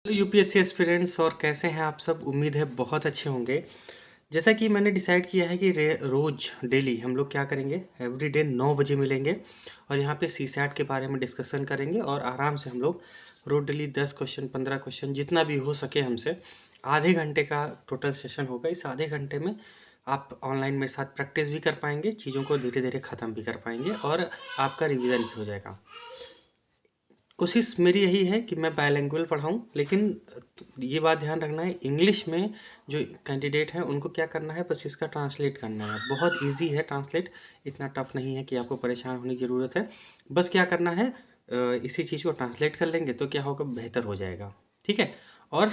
Hello UPSC aspirants, और कैसे हैं आप सब। उम्मीद है बहुत अच्छे होंगे। जैसा कि मैंने डिसाइड किया है कि रोज़ डेली हम लोग क्या करेंगे, एवरीडे 9 बजे मिलेंगे और यहाँ पे सीसैट के बारे में डिस्कशन करेंगे और आराम से हम लोग रोज डेली 10 क्वेश्चन 15 क्वेश्चन जितना भी हो सके हमसे, आधे घंटे का टोटल सेशन होगा। इस आधे घंटे में आप ऑनलाइन मेरे साथ प्रैक्टिस भी कर पाएंगे, चीज़ों को धीरे धीरे ख़त्म भी कर पाएंगे और आपका रिवीजन भी हो जाएगा। कोशिश मेरी यही है कि मैं बायलैंग्वेज पढ़ाऊँ, लेकिन ये बात ध्यान रखना है, इंग्लिश में जो कैंडिडेट हैं उनको क्या करना है, बस इसका ट्रांसलेट करना है। बहुत इजी है ट्रांसलेट, इतना टफ नहीं है कि आपको परेशान होने की ज़रूरत है। बस क्या करना है, इसी चीज़ को ट्रांसलेट कर लेंगे तो क्या होगा, बेहतर हो जाएगा। ठीक है। और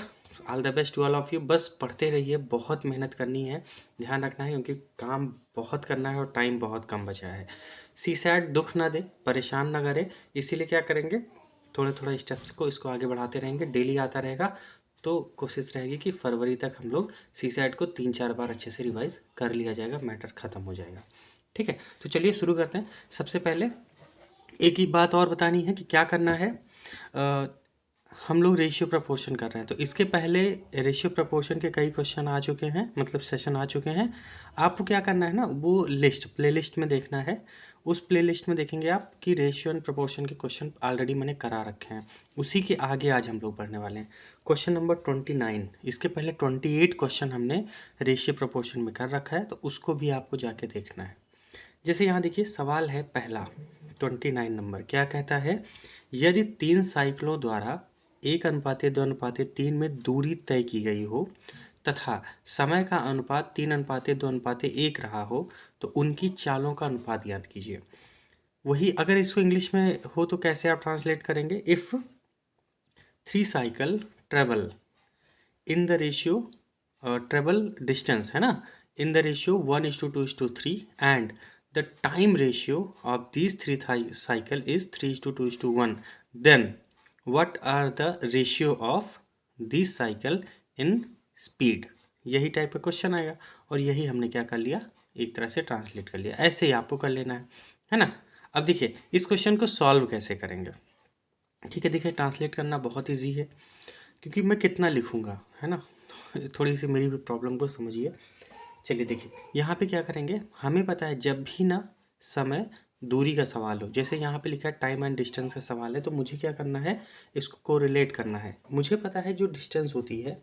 all the best to all of you. बस पढ़ते रहिए, बहुत मेहनत करनी है, ध्यान रखना है क्योंकि काम बहुत करना है और टाइम बहुत कम बचा है। सीसैट दुख ना दे, परेशान ना करे, इसीलिए क्या करेंगे, थोड़े थोड़े स्टेप्स को इसको आगे बढ़ाते रहेंगे, डेली आता रहेगा। तो कोशिश रहेगी कि फरवरी तक हम लोग सीसैट को 3-4 बार अच्छे से रिवाइज कर लिया जाएगा, मैटर ख़त्म हो जाएगा। ठीक है, तो चलिए शुरू करते हैं। सबसे पहले एक ही बात और बतानी है कि क्या करना है। अ, हम लोग रेशियो प्रपोर्शन कर रहे हैं, तो इसके पहले रेशियो प्रपोर्शन के कई क्वेश्चन आ चुके हैं, मतलब सेशन आ चुके हैं। आपको क्या करना है ना, वो लिस्ट प्लेलिस्ट में देखना है। उस प्लेलिस्ट में देखेंगे आप कि रेशियो एंड प्रपोर्शन के क्वेश्चन ऑलरेडी मैंने करा रखे हैं, उसी के आगे आज हम लोग पढ़ने वाले हैं। क्वेश्चन नंबर 29, इसके पहले 28 क्वेश्चन हमने रेशियो प्रपोर्शन में कर रखा है, तो उसको भी आपको जाके देखना है। जैसे यहाँ देखिए सवाल है पहला, 29 नंबर क्या कहता है, यदि 3 साइकिलों द्वारा 1:2:3 में दूरी तय की गई हो तथा समय का अनुपात 3:2:1 रहा हो, तो उनकी चालों का अनुपात ज्ञात कीजिए। वही अगर इसको इंग्लिश में हो तो कैसे आप ट्रांसलेट करेंगे, if 3 cycle travel in the ratio, travel distance है ना, in the ratio 1:2:3 and the time ratio of these 3 cycle is 3:2:1, then what are the ratio of this cycle in speed. यही type का question आएगा और यही हमने क्या कर लिया, एक तरह से ट्रांसलेट कर लिया। ऐसे ही आपको कर लेना है ना। अब देखिए इस क्वेश्चन को सॉल्व कैसे करेंगे। ठीक है, देखिए ट्रांसलेट करना बहुत ईजी है क्योंकि मैं कितना लिखूंगा, है ना। थोड़ी सी मेरी भी प्रॉब्लम को समझिए। चलिए देखिए यहाँ पे क्या करेंगे, हमें पता है जब भी ना समय दूरी का सवाल हो, जैसे यहाँ पे लिखा है टाइम एंड डिस्टेंस का सवाल है, तो मुझे क्या करना है, इसको कोरिलेट करना है। मुझे पता है जो डिस्टेंस होती है,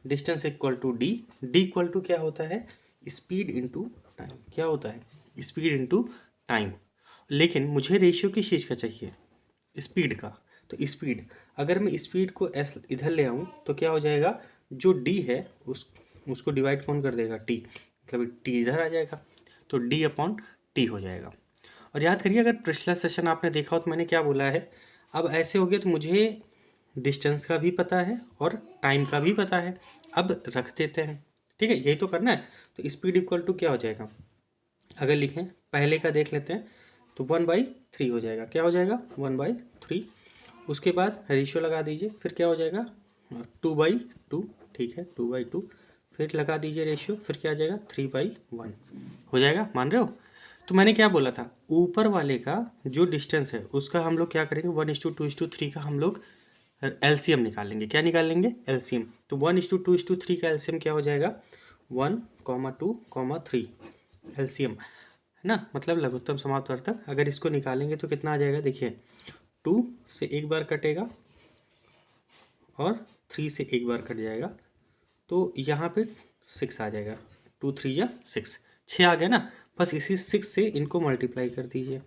distance equal to D, D equal to क्या होता है, स्पीड इंटू टाइम। क्या होता है, स्पीड इंटू टाइम। लेकिन मुझे रेशियो किस चीज़ का चाहिए, स्पीड का। तो स्पीड, अगर मैं स्पीड को एस इधर ले आऊँ तो क्या हो जाएगा, जो डी है उसको डिवाइड कौन कर देगा, टी, मतलब टी इधर आ जाएगा, तो डी अपॉन टी हो जाएगा। और याद करिए अगर पिछला सेशन आपने देखा हो तो मैंने क्या बोला है, अब ऐसे हो गया तो मुझे डिस्टेंस का भी पता है और टाइम का भी पता है, अब रख देते हैं। ठीक है, यही तो करना है। तो स्पीड इक्वल टू क्या हो जाएगा, अगर लिखें पहले का देख लेते हैं, तो 1/3 हो जाएगा। क्या हो जाएगा, 1/3। उसके बाद रेशियो लगा दीजिए, फिर क्या हो जाएगा, 2/2। ठीक है, 2/2। फिर लगा दीजिए रेशियो, फिर क्या आ जाएगा, 3/1 हो जाएगा। मान रहे हो। तो मैंने क्या बोला था, ऊपर वाले का जो डिस्टेंस है उसका हम लोग क्या करेंगे, 1:2:3 का हम लोग एलसीएम निकालेंगे। क्या निकालेंगे, एलसीएम। तो 1:2:3 का एलसीएम क्या हो जाएगा, 1,2,3 एलसीएम, है ना, मतलब लघुत्तम समापवर्तक। अगर इसको निकालेंगे तो कितना आ जाएगा, देखिए 2 से एक बार कटेगा और 3 से एक बार कट जाएगा, तो यहाँ पे 6 आ जाएगा। 2 3 या 6, 6 आ गया ना। बस इसी 6 से इनको मल्टीप्लाई कर दीजिए।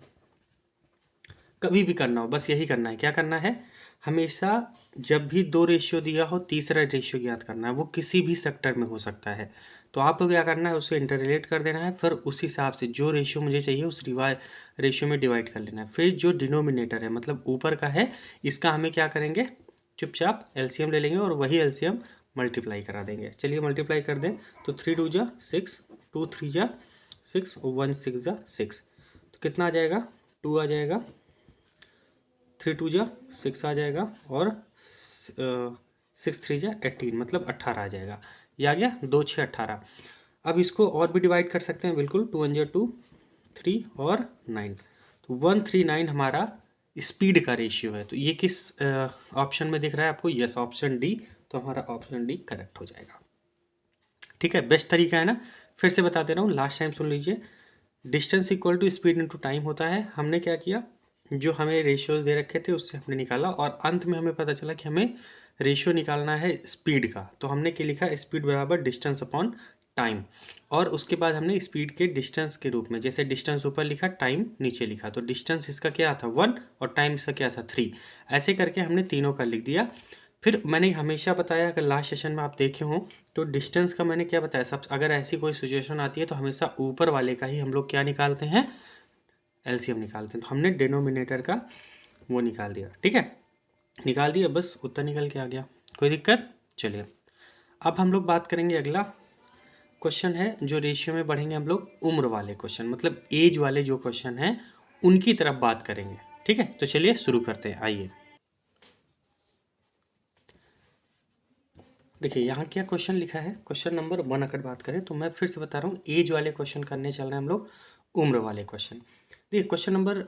कभी भी करना हो बस यही करना है। क्या करना है, हमेशा जब भी दो रेशियो दिया हो तीसरा रेशियो ज्ञात करना है। वो किसी भी सेक्टर में हो सकता है, तो आपको क्या करना है, उसे इंटररिलेट कर देना है, फिर उस हिसाब से जो रेशियो मुझे चाहिए उस रेशियो में डिवाइड कर लेना है। फिर जो डिनोमिनेटर है मतलब ऊपर का है, इसका हमें क्या करेंगे, चुपचाप एलसीएम ले लेंगे और वही एलसीएम मल्टीप्लाई करा देंगे। चलिए मल्टीप्लाई कर दें, तो 3 2 जा 6, 2 3 जा 6 और 1 6 जा 6, तो कितना आ जाएगा, 2 आ जाएगा, 3 2 जा 6 आ जाएगा और 6 3 जा 18, मतलब 18 आ जाएगा। ये आ गया, 2 6 18। अब इसको और भी डिवाइड कर सकते हैं, बिल्कुल, 2 1 जा 2, 3 और 9, तो 139 हमारा स्पीड का रेशियो है। तो ये किस ऑप्शन में दिख रहा है आपको? Yes, option D. तो हमारा ऑप्शन डी करेक्ट हो जाएगा। ठीक है, बेस्ट तरीका है ना। फिर से बता दे रहा हूँ, लास्ट टाइम सुन लीजिए। Distance equal to speed into time होता है। हमने क्या किया, जो हमें रेशियोज दे रखे थे उससे हमने निकाला, और अंत में हमें पता चला कि हमें रेशियो निकालना है स्पीड का। तो हमने क्या लिखा, स्पीड बराबर डिस्टेंस अपॉन टाइम। और उसके बाद हमने स्पीड के डिस्टेंस के रूप में, जैसे डिस्टेंस ऊपर लिखा, टाइम नीचे लिखा, तो डिस्टेंस इसका क्या था 1 और टाइम इसका क्या था 3। ऐसे करके हमने तीनों का लिख दिया। फिर मैंने हमेशा बताया, अगर लास्ट सेशन में आप देखे हों तो डिस्टेंस का मैंने क्या बताया, सब अगर ऐसी कोई सिचुएशन आती है तो हमेशा ऊपर वाले का ही हम लोग क्या निकालते हैं, एलसीएम निकालते हैं। तो हमने डिनोमिनेटर का वो निकाल दिया। ठीक है, निकाल दिया, बस उत्तर निकल के आ गया, कोई दिक्कत। चलिए अब हम लोग बात करेंगे, अगला क्वेश्चन है जो रेशियो में बढ़ेंगे हम लोग, उम्र वाले क्वेश्चन, मतलब एज वाले जो क्वेश्चन हैं उनकी तरफ बात करेंगे। ठीक है, तो चलिए शुरू करते हैं, आइए। देखिए यहाँ क्या क्वेश्चन लिखा है, क्वेश्चन नंबर 1 अगर बात करें तो मैं फिर से बता रहा हूँ, एज वाले क्वेश्चन करने चल रहे हैं हम लोग, उम्र वाले क्वेश्चन। देखिए question number,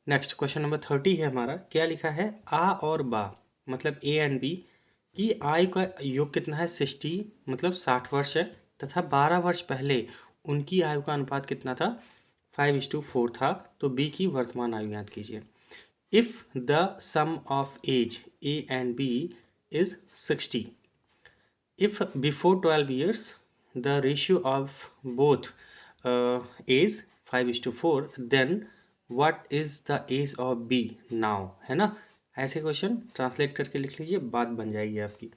next question number 30 है हमारा। क्या लिखा है, आ और बा मतलब ए एंड बी की आयु का योग कितना है, 60 मतलब 60 वर्ष है, तथा 12 वर्ष पहले उनकी आयु का अनुपात कितना था, 5:4 था। तो बी की वर्तमान आयु याद कीजिए। If the sum of age A and B is 60, if before 12 years the ratio of both is 5:4, then what is the age of B now, है ना। ऐसे क्वेश्चन ट्रांसलेट करके लिख लीजिए, बात बन जाएगी आपकी।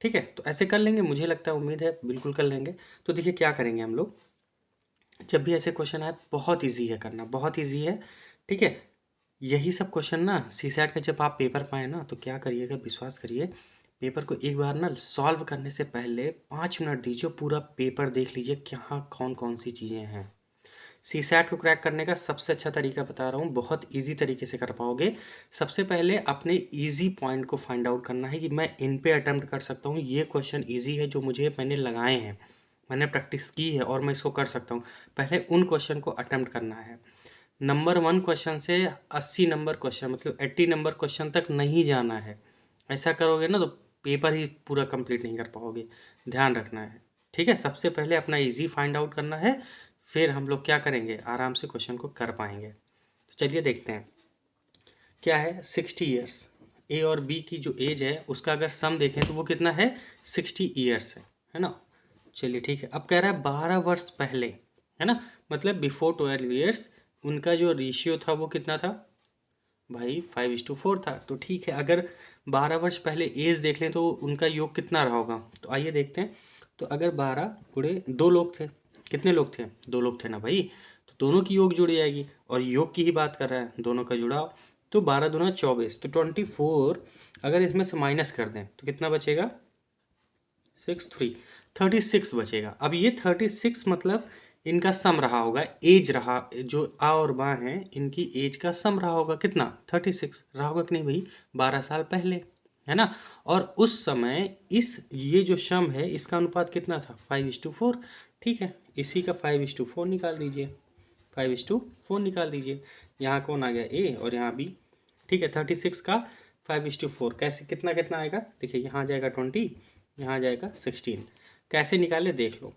ठीक है, तो ऐसे कर लेंगे, मुझे लगता है, उम्मीद है बिल्कुल कर लेंगे। तो देखिए क्या करेंगे हम लोग, जब भी ऐसे क्वेश्चन आए, बहुत ईजी है करना, बहुत ईजी है। ठीक है, यही सब क्वेश्चन ना सीसैट का जब आप पेपर पाए ना, तो क्या करिएगा, विश्वास करिए, पेपर को एक बार ना सॉल्व करने से पहले 5 मिनट दीजिए, पूरा पेपर देख लीजिए कि हाँ कौन कौन सी चीज़ें हैं। सीसैट को क्रैक करने का सबसे अच्छा तरीका बता रहा हूँ, बहुत इजी तरीके से कर पाओगे। सबसे पहले अपने इजी पॉइंट को फाइंड आउट करना है कि मैं इन पे अटेम्प्ट कर सकता हूँ, ये क्वेश्चन इजी है जो मुझे मैंने लगाए हैं, मैंने प्रैक्टिस की है और मैं इसको कर सकता हूँ। पहले उन क्वेश्चन को अटेम्प्ट करना है। नंबर 1 क्वेश्चन से 80 नंबर क्वेश्चन, मतलब 80 नंबर क्वेश्चन तक नहीं जाना है। ऐसा करोगे ना तो पेपर ही पूरा कंप्लीट नहीं कर पाओगे, ध्यान रखना है। ठीक है, सबसे पहले अपना इजी फाइंड आउट करना है, फिर हम लोग क्या करेंगे, आराम से क्वेश्चन को कर पाएंगे। तो चलिए देखते हैं क्या है। 60 ईयर्स, ए और बी की जो एज है उसका अगर सम देखें तो वो कितना है, 60 ईयर्स है ना। चलिए ठीक है, अब कह रहा है 12 वर्ष पहले, है ना, मतलब बिफोर 12 ईयर्स उनका जो रेशियो था वो कितना था भाई, 5:4 था। तो ठीक है, अगर 12 वर्ष पहले एज देख लें तो उनका योग कितना रहा होगा, तो आइए देखते हैं। तो अगर 12 गुणे 2 लोग थे, कितने लोग थे, 2 लोग थे ना भाई, तो दोनों की योग जुड़ जाएगी, और योग की ही बात कर रहा है, दोनों का जुड़ाव। तो 12 दूना 24, तो 24 अगर इसमें से माइनस कर दें तो कितना बचेगा, 36 बचेगा। अब ये 36 मतलब इनका सम रहा होगा, एज रहा, जो आ और बा हैं इनकी एज का सम रहा होगा, कितना 36 रहा होगा कि नहीं भाई, 12 साल पहले, है ना। और उस समय इस ये जो सम है इसका अनुपात कितना था, 5:4। ठीक है, इसी का 5:4 निकाल दीजिए, 5:4 निकाल दीजिए। यहाँ कौन आ गया, ए और यहाँ बी। ठीक है, 36 का 5:4 कैसे, कितना कितना आएगा, देखिए यहाँ आ जाएगा 20, यहाँ आ जाएगा 16। कैसे निकाले देख लो,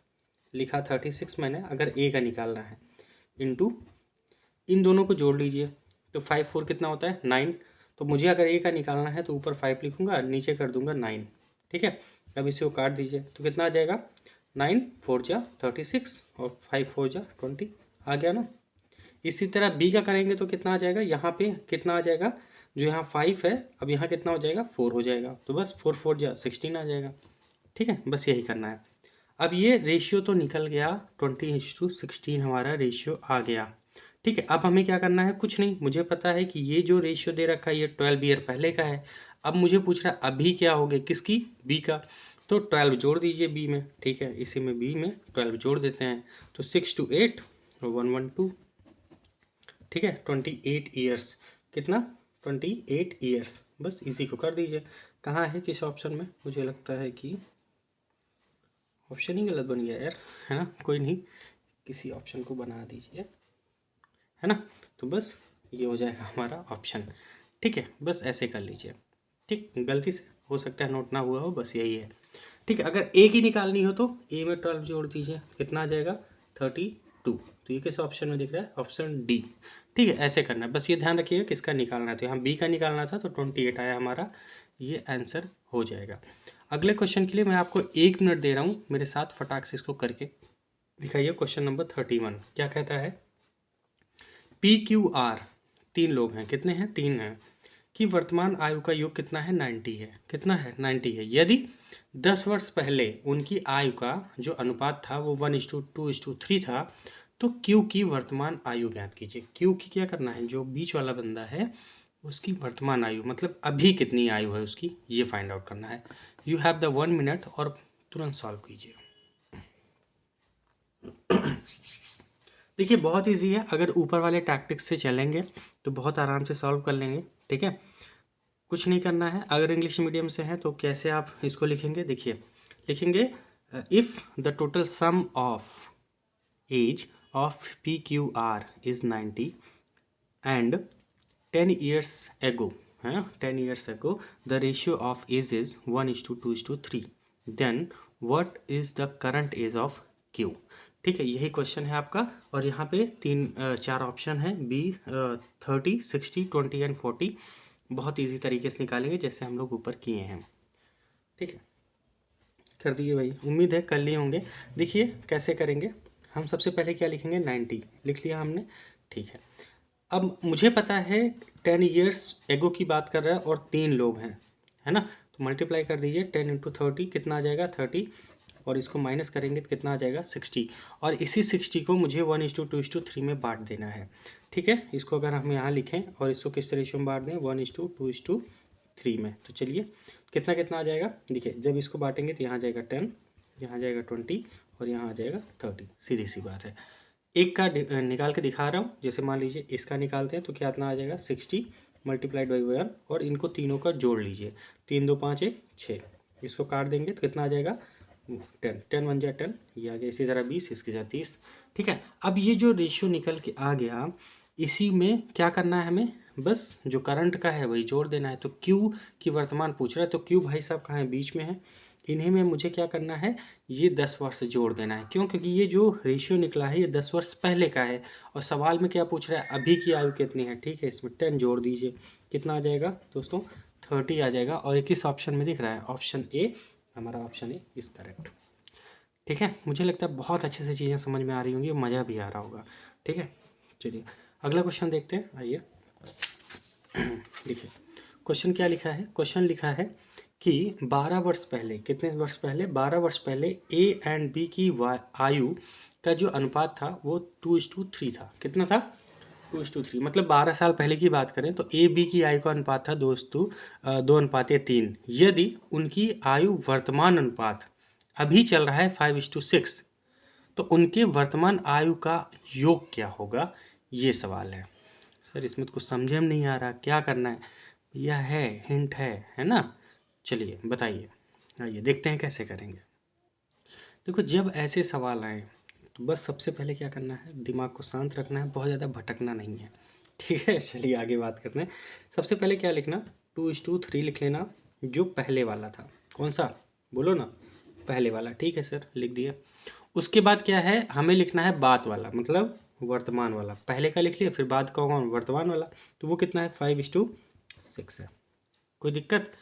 लिखा 36 मैंने, अगर ए का निकालना है, इंटू इन दोनों को जोड़ लीजिए, तो 5 4 कितना होता है 9। तो मुझे अगर ए का निकालना है तो ऊपर 5 लिखूंगा, नीचे कर दूंगा 9। ठीक है, अब इसे को काट दीजिए तो कितना आ जाएगा, 9 4 जा 36 और 5 4 जा 20, आ गया ना। इसी तरह बी का करेंगे तो कितना आ जाएगा, यहाँ पे कितना आ जाएगा, जो यहाँ 5 है, अब यहाँ कितना हो जाएगा 4 हो जाएगा, तो बस 4 4 जा 16 आ जाएगा। ठीक है, बस यही करना है। अब ये रेशियो तो निकल गया, 20:16 हमारा रेशियो आ गया। ठीक है, अब हमें क्या करना है, कुछ नहीं, मुझे पता है कि ये जो रेशियो दे रखा है ये 12 ईयर पहले का है। अब मुझे पूछ रहा है अभी क्या हो गया, किसकी, बी का। तो 12 जोड़ दीजिए बी में। ठीक है, इसी में बी में 12 जोड़ देते हैं, तो 6 2 8 और 1 1 2। ठीक है, 28 ईयर्स, कितना 28 ईयर्स, बस इसी को कर दीजिए। कहाँ है, किस ऑप्शन में, मुझे लगता है कि ऑप्शन ही गलत बन गया यार, है ना, कोई नहीं, किसी ऑप्शन को बना दीजिए, है ना। तो बस ये हो जाएगा हमारा ऑप्शन। ठीक है, बस ऐसे कर लीजिए। ठीक, गलती से हो सकता है नोट ना हुआ हो, बस यही है। ठीक है, अगर ए की निकालनी हो तो ए में 12 जोड़ दीजिए, कितना आ जाएगा 32। तो ये किस ऑप्शन में दिख रहा है, ऑप्शन डी। ठीक है, ऐसे करना है, बस ये ध्यान रखिएगा किसका निकालना है। तो यहाँ बी का निकालना था तो 28 आया हमारा, ये आंसर हो जाएगा। अगले क्वेश्चन के लिए मैं आपको 1 मिनट दे रहा हूँ, मेरे साथ फटाक से इसको करके दिखाइए। क्वेश्चन नंबर 31 क्या कहता है, पी क्यू आर 3 लोग हैं, कितने हैं, 3 हैं, कि वर्तमान आयु का योग कितना है, 90 है। कितना है, 90 है। यदि 10 वर्ष पहले उनकी आयु का जो अनुपात था वो 1:2:3 था, तो क्यू की वर्तमान आयु ज्ञात कीजिए। क्यू की क्या करना है, जो बीच वाला बंदा है उसकी वर्तमान आयु, मतलब अभी कितनी आयु है उसकी, ये फाइंड आउट करना है। यू हैव द 1 मिनट और तुरंत सॉल्व कीजिए। देखिए बहुत इजी है, अगर ऊपर वाले टैक्टिक्स से चलेंगे तो बहुत आराम से सॉल्व कर लेंगे। ठीक है, कुछ नहीं करना है। अगर इंग्लिश मीडियम से हैं तो कैसे आप इसको लिखेंगे, देखिए लिखेंगे, if the total sum of age of P Q R is 90 and 10 years ago, है 10 years ago the ratio of age is 1:2:3, then what is the current age of Q। ठीक है, यही क्वेश्चन है आपका। और यहाँ पे 4 ऑप्शन है, बी 30, 60, 20 एंड 40। बहुत इजी तरीके से निकालेंगे जैसे हम लोग ऊपर किए हैं। ठीक है, कर दिए भाई, उम्मीद है कर लिए होंगे। देखिए कैसे करेंगे, हम सबसे पहले क्या लिखेंगे, 90 लिख लिया हमने। ठीक है, अब मुझे पता है 10 years एगो की बात कर रहा है और 3 लोग हैं, है ना। तो मल्टीप्लाई कर दीजिए, 10 × 30 कितना आ जाएगा 30, और इसको माइनस करेंगे तो कितना आ जाएगा 60। और इसी 60 को मुझे 1:2:3 में बांट देना है। ठीक है, इसको अगर हम यहाँ लिखें और इसको किस रेशियो में बांट दें, 1:2:3 में, तो चलिए कितना कितना आ जाएगा। देखिए जब इसको बांटेंगे तो यहाँ आ जाएगा 10, यहाँ आ जाएगा 20 और यहाँ आ जाएगा 30। सीधी सी बात है। एक का निकाल के दिखा रहा हूँ, जैसे मान लीजिए इसका निकालते हैं तो क्या इतना आ जाएगा 60 मल्टीप्लाइड बाई 1, और इनको तीनों का जोड़ लीजिए, 3 2 5 1 6, इसको काट देंगे तो कितना आ जाएगा 10, 10 1 जा 10, ये आ गया, इसी तरह 20, इसकी जा 30। ठीक है, अब ये जो रेशियो निकल के आ गया, इसी में क्या करना है हमें, बस जो करंट का है वही जोड़ देना है। तो क्यू की वर्तमान पूछ रहा है, तो क्यू भाई साहब कहाँ है, बीच में है। इन्हीं में मुझे क्या करना है, ये 10 वर्ष जोड़ देना है। क्यों, क्योंकि ये जो रेशियो निकला है ये 10 वर्ष पहले का है, और सवाल में क्या पूछ रहा है, अभी की आयु कितनी है। ठीक है, इसमें 10 जोड़ दीजिए, कितना आ जाएगा दोस्तों 30 आ जाएगा। और ये किस ऑप्शन में दिख रहा है, ऑप्शन ए, हमारा ऑप्शन ए इज़ करेक्ट। ठीक है, मुझे लगता है बहुत अच्छे से चीज़ें समझ में आ रही होंगी, मज़ा भी आ रहा होगा। ठीक है, चलिए अगला क्वेश्चन देखते हैं, आइए। देखिए क्वेश्चन क्या लिखा है, क्वेश्चन लिखा है कि 12 वर्ष पहले, कितने वर्ष पहले, 12 वर्ष पहले ए एंड बी की आयु का जो अनुपात था वो 2:3 था। कितना था, 2:3, मतलब 12 साल पहले की बात करें तो ए बी की आयु का अनुपात था 2:3। यदि उनकी आयु वर्तमान अनुपात अभी चल रहा है 5:6, तो उनके वर्तमान आयु का योग क्या होगा, ये सवाल है। सर इसमें तो कुछ समझे में नहीं आ रहा, क्या करना है, यह है हिंट है ना। चलिए बताइए, आइए देखते हैं कैसे करेंगे। देखो जब ऐसे सवाल आए तो बस सबसे पहले क्या करना है, दिमाग को शांत रखना है, बहुत ज़्यादा भटकना नहीं है। ठीक है, चलिए आगे बात करते हैं। सबसे पहले क्या लिखना, 2:3 लिख लेना, जो पहले वाला था। कौन सा, बोलो ना, पहले वाला। ठीक है सर, लिख दिया। उसके बाद क्या है, हमें लिखना है बाद वाला, मतलब वर्तमान वाला। पहले का लिख लिया, फिर बाद का कौन, वर्तमान वाला, तो वो कितना है 5:6 है। कोई दिक्कत।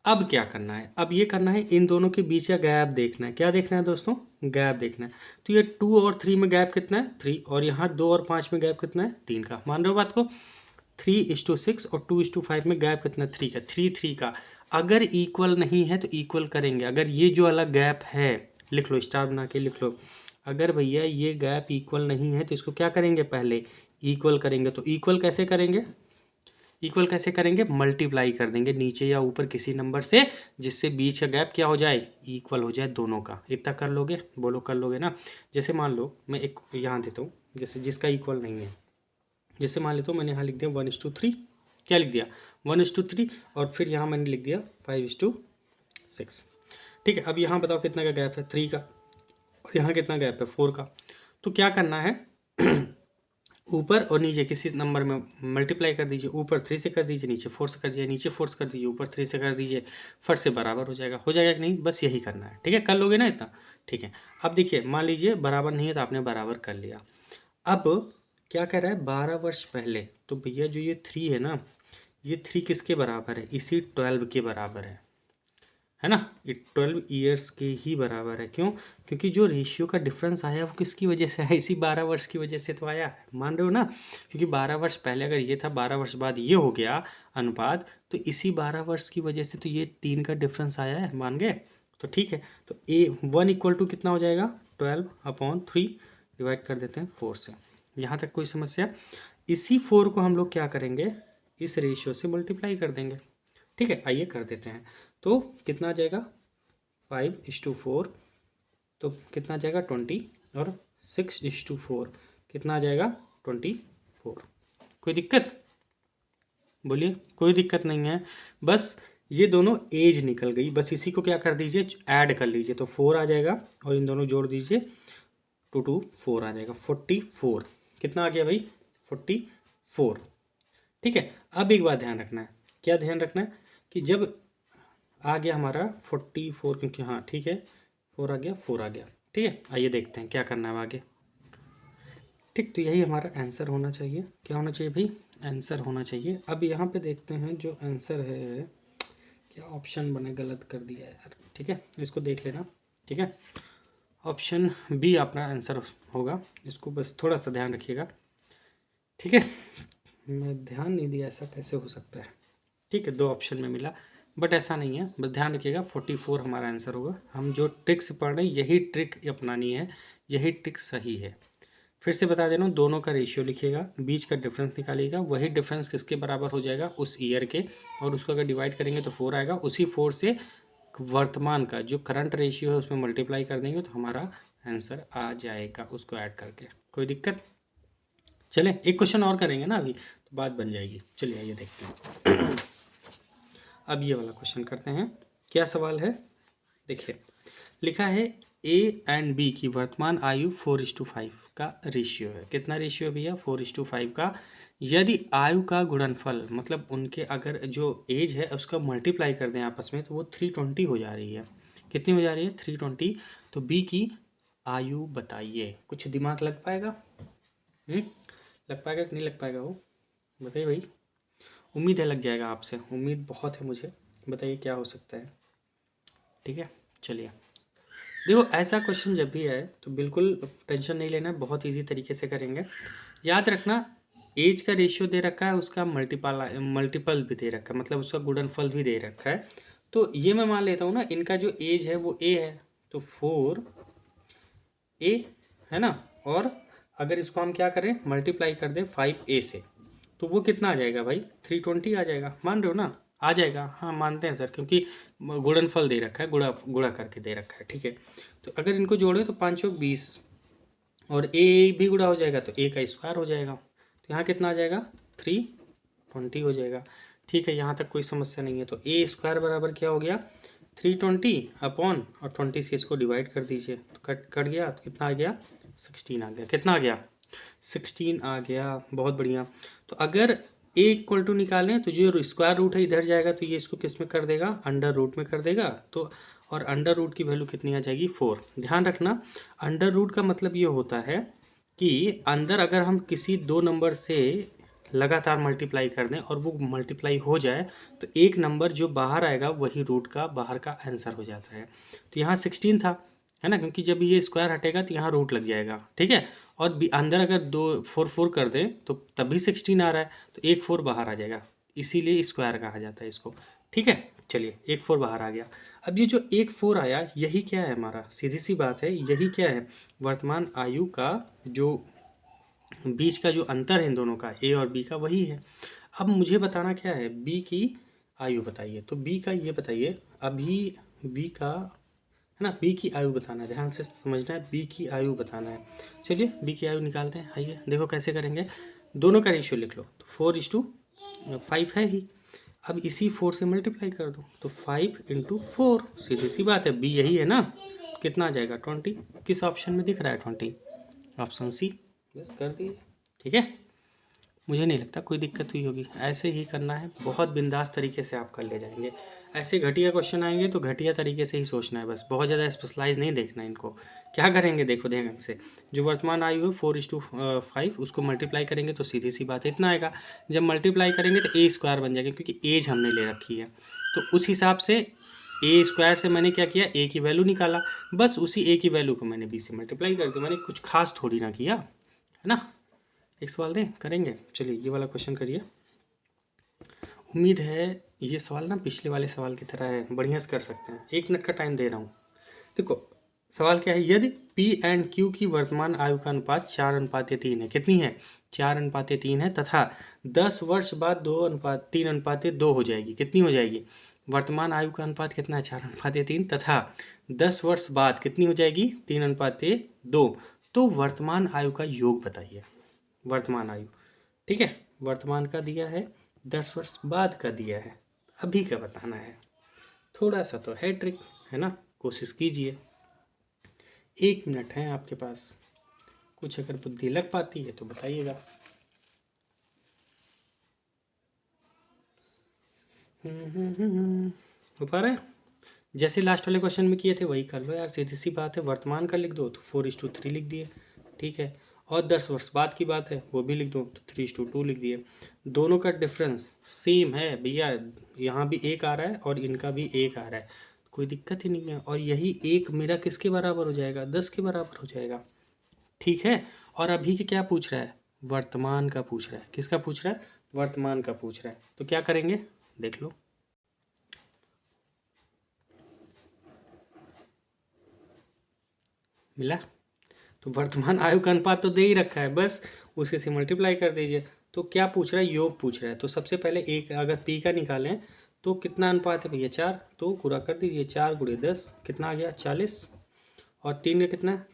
अब क्या करना है, अब ये करना है, इन दोनों के बीच का गैप देखना है। क्या देखना है दोस्तों, गैप देखना है। तो ये 2 और 3 में गैप कितना है 3, और यहाँ 2 और 5 में गैप कितना है 3 का। मान रहे हो बात को, 3:6 और 2:5 में गैप कितना 3 का, 3 का। अगर इक्वल नहीं है तो इक्वल करेंगे। अगर ये जो अलग गैप है, लिख लो, स्टार बना के लिख लो। अगर भैया ये गैप इक्वल नहीं है तो इसको क्या करेंगे, पहले इक्वल करेंगे। तो इक्वल कैसे करेंगे, इक्वल कैसे करेंगे, मल्टीप्लाई कर देंगे नीचे या ऊपर किसी नंबर से, जिससे बीच का गैप क्या हो जाए, इक्वल हो जाए दोनों का। इतना कर लोगे, बोलो कर लोगे ना। जैसे मान लो मैं एक यहाँ देता हूँ, जैसे जिसका इक्वल नहीं है, जैसे मान लेता हूँ मैंने यहाँ लिख दिया 1:3, क्या लिख दिया 1:3, और फिर यहाँ मैंने लिख दिया 5:6। ठीक है, अब यहाँ बताओ कितना का गैप है 3 का, और यहाँ कितना गैप है 4 का। तो क्या करना है ऊपर और नीचे किसी नंबर में मल्टीप्लाई कर दीजिए, ऊपर 3 से कर दीजिए, नीचे 4 से कर दीजिए, नीचे 4 से कर दीजिए, ऊपर 3 से कर दीजिए, फट से बराबर हो जाएगा कि नहीं, बस यही करना है। ठीक है, कर लोगे ना इतना, ठीक है। अब देखिए मान लीजिए बराबर नहीं है तो आपने बराबर कर लिया। अब क्या कह रहा है 12 वर्ष पहले, तो भैया जो ये 3 है ना, ये 3 किसके बराबर है, इसी 12 के बराबर है ना, ये 12 ईयर्स के ही बराबर है। क्यों? क्योंकि जो रेशियो का डिफरेंस आया वो किसकी वजह से आया, इसी 12 वर्ष की वजह से तो आया, मान रहे हो ना। क्योंकि 12 वर्ष पहले अगर ये था, 12 वर्ष बाद ये हो गया अनुपात, तो इसी 12 वर्ष की वजह से तो ये 3 का डिफरेंस आया है, मान गए। तो ठीक है, तो A1 इक्वल टू कितना हो जाएगा, 12/3 डिवाइड कर देते हैं 4 से। यहाँ तक कोई समस्या? इसी 4 को हम लोग क्या करेंगे, इस रेशियो से मल्टीप्लाई कर देंगे। ठीक है, आइए कर देते हैं। तो कितना आ जाएगा 5:4, तो कितना आ जाएगा 20, और 6:4 कितना आ जाएगा 24। कोई दिक्कत? बोलिए, कोई दिक्कत नहीं है। बस ये दोनों एज निकल गई, बस इसी को क्या कर दीजिए, ऐड कर लीजिए, तो 4 आ जाएगा, और इन दोनों जोड़ दीजिए, 2 4 आ जाएगा 44। कितना आ गया भाई 44। ठीक है, अब एक बात ध्यान रखना है, क्या ध्यान रखना है कि जब आ गया हमारा 44, क्योंकि हाँ ठीक है 4 आ गया, 4 आ गया। ठीक है, आइए देखते हैं क्या करना है आगे। ठीक, तो यही हमारा आंसर होना चाहिए। क्या होना चाहिए भाई, आंसर होना चाहिए। अब यहाँ पे देखते हैं जो आंसर है, क्या ऑप्शन बने, गलत कर दिया यार। ठीक है, इसको देख लेना। ठीक है, ऑप्शन बी अपना आंसर होगा, इसको बस थोड़ा सा ध्यान रखिएगा। ठीक है, मैं ध्यान नहीं दिया, ऐसा कैसे हो सकता है। ठीक है, 2 ऑप्शन में मिला, बट ऐसा नहीं है, बस ध्यान रखिएगा 44 हमारा आंसर होगा। हम जो ट्रिक्स पढ़ रहे हैं यही ट्रिक अपनानी है, यही ट्रिक सही है। फिर से बता दे रहा हूँ, दोनों का रेशियो लिखिएगा, बीच का डिफरेंस निकालिएगा, वही डिफरेंस किसके बराबर हो जाएगा, उस ईयर के, और उसको अगर डिवाइड करेंगे तो 4 आएगा, उसी 4 से वर्तमान का जो करंट रेशियो है उसमें मल्टीप्लाई कर देंगे तो हमारा आंसर आ जाएगा, उसको ऐड करके। कोई दिक्कत? चलें एक क्वेश्चन और करेंगे ना अभी, तो बात बन जाएगी। चलिए आइए देखते हैं। अब ये वाला क्वेश्चन करते हैं। क्या सवाल है, देखिए लिखा है A एंड B की वर्तमान आयु 4:5 का रेशियो है। कितना रेशियो है भैया, 4:5 का। यदि आयु का गुणनफल, मतलब उनके अगर जो एज है उसका मल्टीप्लाई कर दें आपस में, तो वो 320 हो जा रही है। कितनी हो जा रही है, 320। तो B की आयु बताइए। कुछ दिमाग लग पाएगा? लग पाएगा कि नहीं लग पाएगा, वो बताइए भाई। उम्मीद है लग जाएगा, आपसे उम्मीद बहुत है मुझे। बताइए क्या हो सकता है। ठीक है, चलिए देखो, ऐसा क्वेश्चन जब भी आए तो बिल्कुल टेंशन नहीं लेना, बहुत इजी तरीके से करेंगे। याद रखना, एज का रेशियो दे रखा है, उसका मल्टीपल भी दे रखा है, मतलब उसका गुणनफल भी दे रखा है। तो ये मैं मान लेता हूँ ना, इनका जो एज है वो A है, तो 4A है ना, और अगर इसको हम क्या करें, मल्टीप्लाई कर दें 5A से, तो वो कितना आ जाएगा भाई, 320 आ जाएगा। मान रहे हो ना, आ जाएगा, हाँ मानते हैं सर, क्योंकि गुणनफल दे रखा है, गुणा करके दे रखा है। ठीक है, तो अगर इनको जोड़े तो 5 × 20, और A भी गुणा हो जाएगा तो A का स्क्वायर हो जाएगा, तो यहाँ कितना आ जाएगा 320 हो जाएगा। ठीक है, यहाँ तक कोई समस्या नहीं है। तो A स्क्वायर बराबर क्या हो गया, 320 अपॉन, और 20 से इसको डिवाइड कर दीजिए, तो कट गया, तो कितना आ गया 16 आ गया। कितना आ गया 16 आ गया, बहुत बढ़िया। तो अगर A इक्वल टू निकालें तो जो स्क्वायर रूट है इधर जाएगा, तो ये इसको किस में कर देगा, अंडर रूट में कर देगा। तो और अंडर रूट की वैल्यू कितनी आ जाएगी 4। ध्यान रखना, अंडर रूट का मतलब ये होता है कि अंदर अगर हम किसी 2 नंबर से लगातार मल्टीप्लाई कर दें और वो मल्टीप्लाई हो जाए, तो एक नंबर जो बाहर आएगा वही रूट का बाहर का आंसर हो जाता है। तो यहाँ 16 था, है ना, क्योंकि जब ये स्क्वायर हटेगा तो यहाँ रूट लग जाएगा। ठीक है, और अंदर अगर 4 कर दें तो तब भी 16 आ रहा है, तो एक 4 बाहर आ जाएगा, इसीलिए स्क्वायर कहा जाता है इसको। ठीक है, चलिए एक 4 बाहर आ गया। अब ये जो एक 4 आया, यही क्या है हमारा, सीधी सी बात है, यही क्या है, वर्तमान आयु का जो बीच का जो अंतर है इन दोनों का, A और B का, वही है। अब मुझे बताना क्या है, B की आयु बताइए। तो B का ये बताइए, अभी B का है ना, B की आयु बताना है, ध्यान से समझना है, B की आयु बताना है। चलिए B की आयु निकालते हैं। आइए देखो कैसे करेंगे, दोनों का रेशियो लिख लो। तो 4:5 है ही, अब इसी 4 से मल्टीप्लाई कर दो, तो 5 × 4, सीधी सी बात है, B यही है ना, कितना आ जाएगा 20। किस ऑप्शन में दिख रहा है 20, ऑप्शन C, बस कर दिए। ठीक है, मुझे नहीं लगता कोई दिक्कत हुई होगी। ऐसे ही करना है, बहुत बिंदास तरीके से आप कर ले जाएंगे। ऐसे घटिया क्वेश्चन आएंगे तो घटिया तरीके से ही सोचना है, बस बहुत ज़्यादा स्पेशलाइज नहीं देखना है इनको। क्या करेंगे देखो ध्यान से, जो वर्तमान आयु है 4:5 उसको मल्टीप्लाई करेंगे तो सीधी सी बात है इतना आएगा। जब मल्टीप्लाई करेंगे तो ए स्क्वायर बन जाएगा, क्योंकि एज हमने ले रखी है। तो उस हिसाब से ए स्क्वायर से मैंने क्या किया, ए की वैल्यू निकाला, बस उसी ए की वैल्यू को मैंने बी से मल्टीप्लाई कर दिया। मैंने कुछ खास थोड़ी ना किया, है ना। एक सवाल दें, करेंगे, चलिए ये वाला क्वेश्चन करिए। उम्मीद है ये सवाल ना पिछले वाले सवाल की तरह है, बढ़िया से कर सकते हैं। 1 मिनट का टाइम दे रहा हूँ। देखो सवाल क्या है, यदि पी एंड क्यू की वर्तमान आयु का अनुपात 4:3 है, कितनी है, 4:3 है, तथा 10 वर्ष बाद 3:2 हो जाएगी। कितनी हो जाएगी, वर्तमान आयु का अनुपात कितना है, 4:3, तथा 10 वर्ष बाद कितनी हो जाएगी, 3:2। तो वर्तमान आयु का योग बताइए, वर्तमान आयु। ठीक है, वर्तमान का दिया है, 10 वर्ष बाद का दिया है, अभी का बताना है। थोड़ा सा तो है ट्रिक, है ना, कोशिश कीजिए। 1 मिनट है आपके पास, कुछ अगर बुद्धि लग पाती है तो बताइएगा। हो पा रहा है, जैसे लास्ट वाले क्वेश्चन में किए थे वही कर लो यार, सीधी सी बात है। वर्तमान का लिख दो तो 4:3 लिख दिए, ठीक है। और 10 वर्ष बाद की बात है वो भी लिख दो तो 3:2 लिख दिए। दोनों का डिफरेंस सेम है भैया, यहाँ भी 1 आ रहा है और इनका भी 1 आ रहा है, कोई दिक्कत ही नहीं है। और यही 1 मेरा किसके बराबर हो जाएगा, 10 के बराबर हो जाएगा, ठीक है। और अभी के क्या पूछ रहा है, वर्तमान का पूछ रहा है। किसका पूछ रहा है, वर्तमान का पूछ रहा है। तो क्या करेंगे देख लो, मिला। तो वर्तमान आयु का अनुपात तो दे ही रखा है, बस उसी से मल्टीप्लाई कर दीजिए। तो क्या पूछ रहा है, योग पूछ रहा है। तो सबसे पहले एक अगर पी का निकालें तो कितना अनुपात है भैया, 4, तो पूरा कर दीजिए। 4 × 10 कितना आ गया, 40। और 3 का कितना है,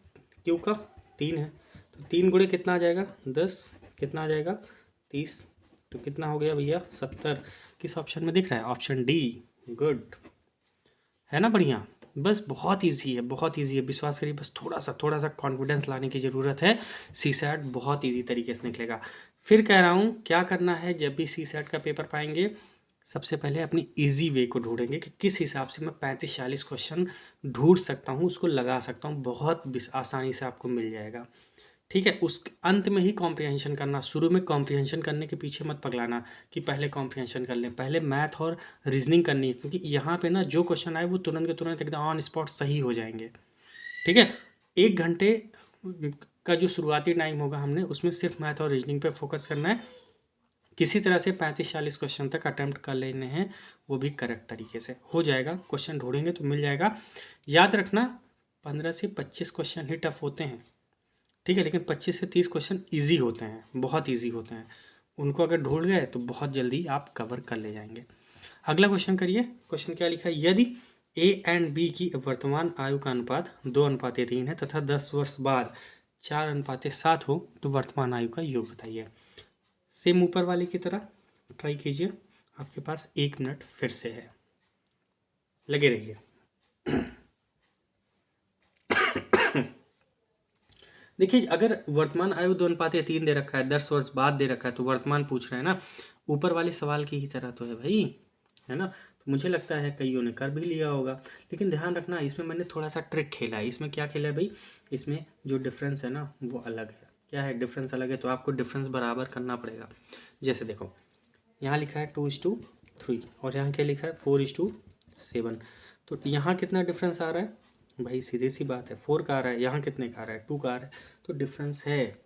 क्यू का 3 है, तो 3 × कितना आ जाएगा, 10, कितना आ जाएगा, 30। तो कितना हो गया भैया, 70। किस ऑप्शन में दिख रहा है, ऑप्शन डी, गुड, है ना, बढ़िया। बस बहुत इजी है, बहुत इजी है, विश्वास करिए। बस थोड़ा सा कॉन्फिडेंस लाने की ज़रूरत है। सी सैट बहुत इजी तरीके से निकलेगा। फिर कह रहा हूँ क्या करना है, जब भी सी सैट का पेपर पाएंगे सबसे पहले अपनी इजी वे को ढूंढेंगे कि किस हिसाब से मैं 35-40 क्वेश्चन ढूंढ सकता हूँ, उसको लगा सकता हूँ, बहुत आसानी से आपको मिल जाएगा, ठीक है। उस अंत में ही कॉम्प्रिहेंशन करना, शुरू में कॉम्प्रिहेंशन करने के पीछे मत पगलाना कि पहले कॉम्प्रिहेंशन कर लें, पहले मैथ और रीजनिंग करनी है, क्योंकि यहाँ पे ना जो क्वेश्चन आए वो तुरंत के तुरंत एकदम ऑन स्पॉट सही हो जाएंगे, ठीक है। 1 घंटे का जो शुरुआती टाइम होगा हमने उसमें सिर्फ मैथ और रीजनिंग पे फोकस करना है। किसी तरह से 35-40 क्वेश्चन तक अटैम्प्ट कर लेने हैं, वो भी करेक्ट तरीके से हो जाएगा। क्वेश्चन ढूंढेंगे तो मिल जाएगा। याद रखना 15 से 25 क्वेश्चन ही टफ होते हैं, ठीक है, लेकिन 25 से 30 क्वेश्चन ईजी होते हैं, बहुत ईजी होते हैं। उनको अगर ढूंढ गए तो बहुत जल्दी आप कवर कर ले जाएंगे। अगला क्वेश्चन करिए। क्वेश्चन क्या लिखा है, यदि ए एंड बी की वर्तमान आयु का अनुपात 2:3 है तथा 10 वर्ष बाद 4:7 हो तो वर्तमान आयु का योग बताइए। सेम ऊपर वाले की तरह ट्राई कीजिए, आपके पास 1 मिनट फिर से है, लगे रहिए। देखिए अगर वर्तमान आयु 2:3 दे रखा है, 10 वर्ष बाद दे रखा है, तो वर्तमान पूछ रहा है ना, ऊपर वाले सवाल की ही तरह तो है भाई, है ना। तो मुझे लगता है कईयों ने कर भी लिया होगा, लेकिन ध्यान रखना इसमें मैंने थोड़ा सा ट्रिक खेला है। इसमें क्या खेला है भाई, इसमें जो डिफरेंस है ना वो अलग है। क्या है, डिफरेंस अलग है, तो आपको डिफरेंस बराबर करना पड़ेगा। जैसे देखो यहाँ लिखा है 2:3 और यहाँ क्या लिखा है 4:7, तो यहाँ कितना डिफरेंस आ रहा है भाई, सीधी सी बात है 4 का आ रहा है, यहाँ कितने का आ रहा है 2 का आ रहा है, तो डिफरेंस है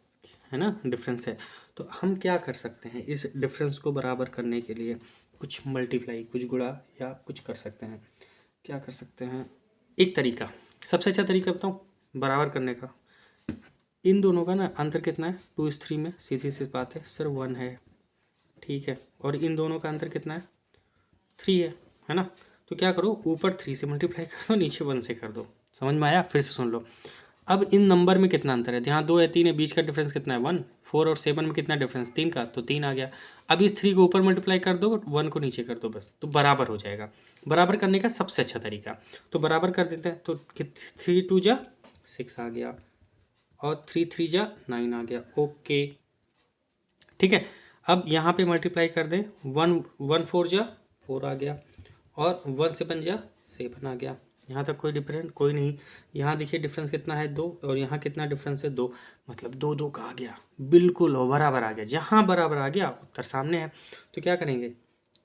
ना, डिफरेंस है। तो हम क्या कर सकते हैं, इस डिफरेंस को बराबर करने के लिए कुछ मल्टीप्लाई, कुछ गुणा या कुछ कर सकते हैं। क्या कर सकते हैं, एक तरीका, सबसे अच्छा तरीका बताऊँ बराबर करने का, इन दोनों का ना अंतर कितना है, 2:3 में, सीधी सी बात है सर 1 है, ठीक है। और इन दोनों का अंतर कितना है, 3 है ना। तो क्या करो, ऊपर 3 से मल्टीप्लाई कर दो, नीचे 1 से कर दो। समझ में आया, फिर से सुन लो। अब इन नंबर में कितना अंतर है, यहाँ 2 है 3 है, बीच का डिफरेंस कितना है 1। 4 और 7 में कितना डिफरेंस, 3 का, तो 3 आ गया। अब इस 3 को ऊपर मल्टीप्लाई कर दो, 1 को नीचे कर दो, बस तो बराबर हो जाएगा। बराबर करने का सबसे अच्छा तरीका, तो बराबर कर देते हैं। तो 3 2 जा 6 आ गया और 3 3 जा 9 आ गया, ओके, ठीक है। अब यहाँ पे मल्टीप्लाई कर दें, 1 4 जा 4 आ गया, और 1 7 जा 7 आ गया। यहाँ तक कोई डिफरेंस कोई नहीं। यहाँ देखिए डिफरेंस कितना है 2, और यहाँ कितना डिफरेंस है 2, मतलब 2 2 का आ गया, बिल्कुल और बराबर आ गया। जहाँ बराबर आ गया उत्तर सामने है। तो क्या करेंगे,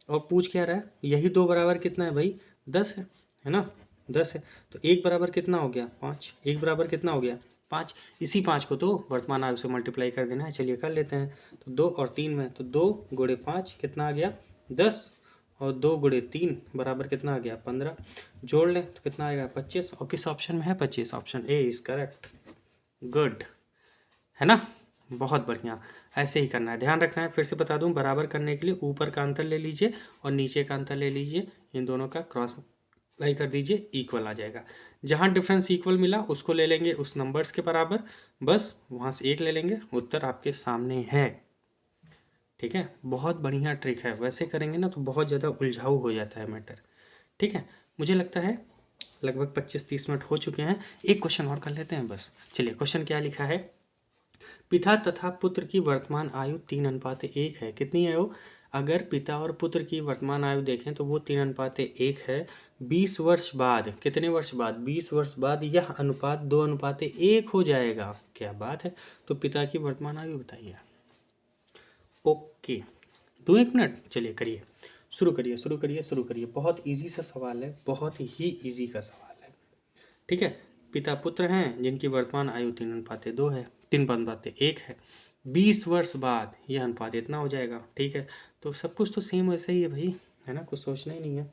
और पूछ क्या रहा है, यही 2 बराबर कितना है भाई, 10 है ना, 10 है। तो 1 बराबर कितना हो गया 5, 1 बराबर कितना हो गया 5। इसी 5 को तो वर्तमान आयु से मल्टीप्लाई कर देना है। चलिए कर लेते हैं। तो 2 और 3 में, तो 2 गुणे 5 कितना आ गया 10, और 2 गुणे 3 बराबर कितना आ गया 15। जोड़ लें तो कितना आएगा 25। और किस ऑप्शन में है 25, option A is correct. Good, है ना, बहुत बढ़िया। ऐसे ही करना है, ध्यान रखना है। फिर से बता दूं, बराबर करने के लिए ऊपर का अंतर ले लीजिए और नीचे का अंतर ले लीजिए, इन दोनों का क्रॉस मल्टीप्लाई कर दीजिए, इक्वल आ जाएगा। जहां डिफरेंस इक्वल मिला उसको ले लेंगे उस नंबर्स के बराबर, बस वहां से 1 ले लेंगे, उत्तर आपके सामने है। ठीक है, बहुत बढ़िया ट्रिक है। वैसे करेंगे ना तो बहुत ज़्यादा उलझाऊ हो जाता है मैटर। ठीक है, मुझे लगता है लगभग 25-30 मिनट हो चुके हैं। एक क्वेश्चन और कर लेते हैं बस। चलिए, क्वेश्चन क्या लिखा है, पिता तथा पुत्र की वर्तमान आयु 3:1 है। कितनी है वो, अगर पिता और पुत्र की वर्तमान आयु देखें तो वो 3:1 है। 20 वर्ष बाद, कितने वर्ष बाद, 20 वर्ष बाद यह अनुपात 2:1 हो जाएगा। क्या बात है। तो पिता की वर्तमान आयु बताइए। ओके, 1 मिनट, चलिए करिए, शुरू करिए शुरू करिए शुरू करिए। बहुत इजी सा सवाल है, बहुत ही इजी का सवाल है। ठीक है, पिता पुत्र हैं जिनकी वर्तमान आयु 3:2 है, 3:1 है। 20 वर्ष बाद यह अनुपात इतना हो जाएगा। ठीक है, तो सब कुछ तो सेम वैसे ही है भाई, है ना, कुछ सोचना ही नहीं है।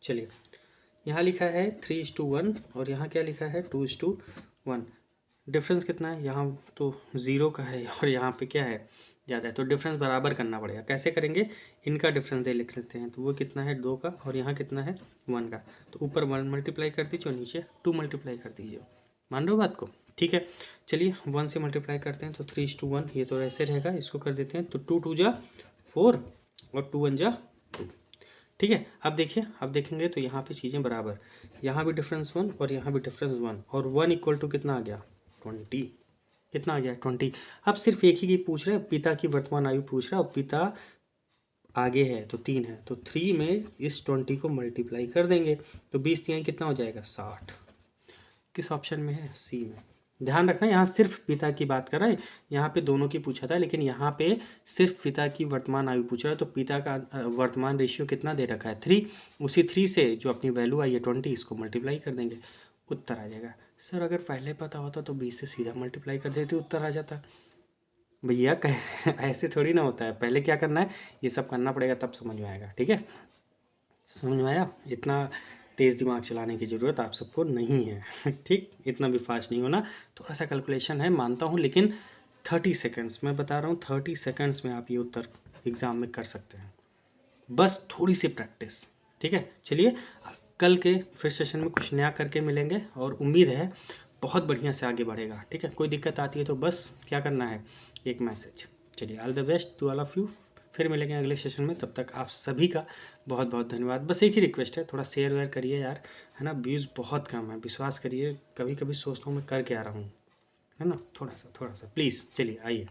चलिए, यहाँ लिखा है 3:1 और यहाँ क्या लिखा है 2:1। डिफरेंस कितना है, यहाँ तो 0 का है और यहाँ पे क्या है ज़्यादा है, तो डिफरेंस बराबर करना पड़ेगा। कैसे करेंगे, इनका डिफरेंस दे लिख लेते हैं। तो वो कितना है 2 का, और यहाँ कितना है 1 का। तो ऊपर 1 मल्टीप्लाई कर दीजिए और नीचे 2 मल्टीप्लाई कर दीजिए। मान रहे हो बात को, ठीक है। चलिए 1 से मल्टीप्लाई करते हैं तो 3:1, ये तो ऐसे रहेगा, इसको कर देते हैं। तो 2 2 जा 4 और 2 1 जा 2। ठीक है, अब देखिए, अब देखेंगे तो यहाँ पे चीज़ें बराबर, यहाँ भी डिफरेंस 1 और यहाँ भी डिफरेंस 1, और 1 इक्वल टू कितना आ गया 20। कितना आ गया 20। अब सिर्फ एक ही पूछ रहे हैं, पिता की वर्तमान आयु पूछ रहा है, और पिता आगे है तो 3 है, तो 3 में इस 20 को मल्टीप्लाई कर देंगे तो 20 3 कितना हो जाएगा 60। किस ऑप्शन में है, सी में। ध्यान रखना, यहाँ सिर्फ पिता की बात कर रहा है, यहाँ पे दोनों की पूछा था, लेकिन यहाँ पे सिर्फ पिता की वर्तमान आयु पूछ रहा है। तो पिता का वर्तमान रेशियो कितना दे रखा है 3, उसी 3 से जो अपनी वैल्यू आई है 20, इसको मल्टीप्लाई कर देंगे, उत्तर आ जाएगा। सर अगर पहले पता होता तो 20 से सीधा मल्टीप्लाई कर देते, उत्तर आ जाता। भैया कह ऐसे थोड़ी ना होता है, पहले क्या करना है, ये सब करना पड़ेगा तब समझ में आएगा। ठीक है, समझ में आया। इतना तेज़ दिमाग चलाने की ज़रूरत आप सबको नहीं है ठीक, इतना भी फास्ट नहीं होना, थोड़ा सा कैलकुलेशन है मानता हूँ, लेकिन 30 सेकेंड्स मैं बता रहा हूँ, 30 सेकेंड्स में आप ये उत्तर एग्ज़ाम में कर सकते हैं, बस थोड़ी सी प्रैक्टिस। ठीक है, चलिए कल के फिर सेशन में कुछ नया करके मिलेंगे, और उम्मीद है बहुत बढ़िया से आगे बढ़ेगा। ठीक है, कोई दिक्कत आती है तो बस क्या करना है, एक मैसेज। चलिए, all the best to all of you, फिर मिलेंगे अगले सेशन में। तब तक आप सभी का बहुत बहुत धन्यवाद। बस एक ही रिक्वेस्ट है, थोड़ा शेयर वेयर करिए यार, है ना, व्यूज़ बहुत कम है, विश्वास करिए, कभी कभी सोचता हूँ मैं कर क्या रहा हूँ, है ना, थोड़ा सा प्लीज़। चलिए आइए।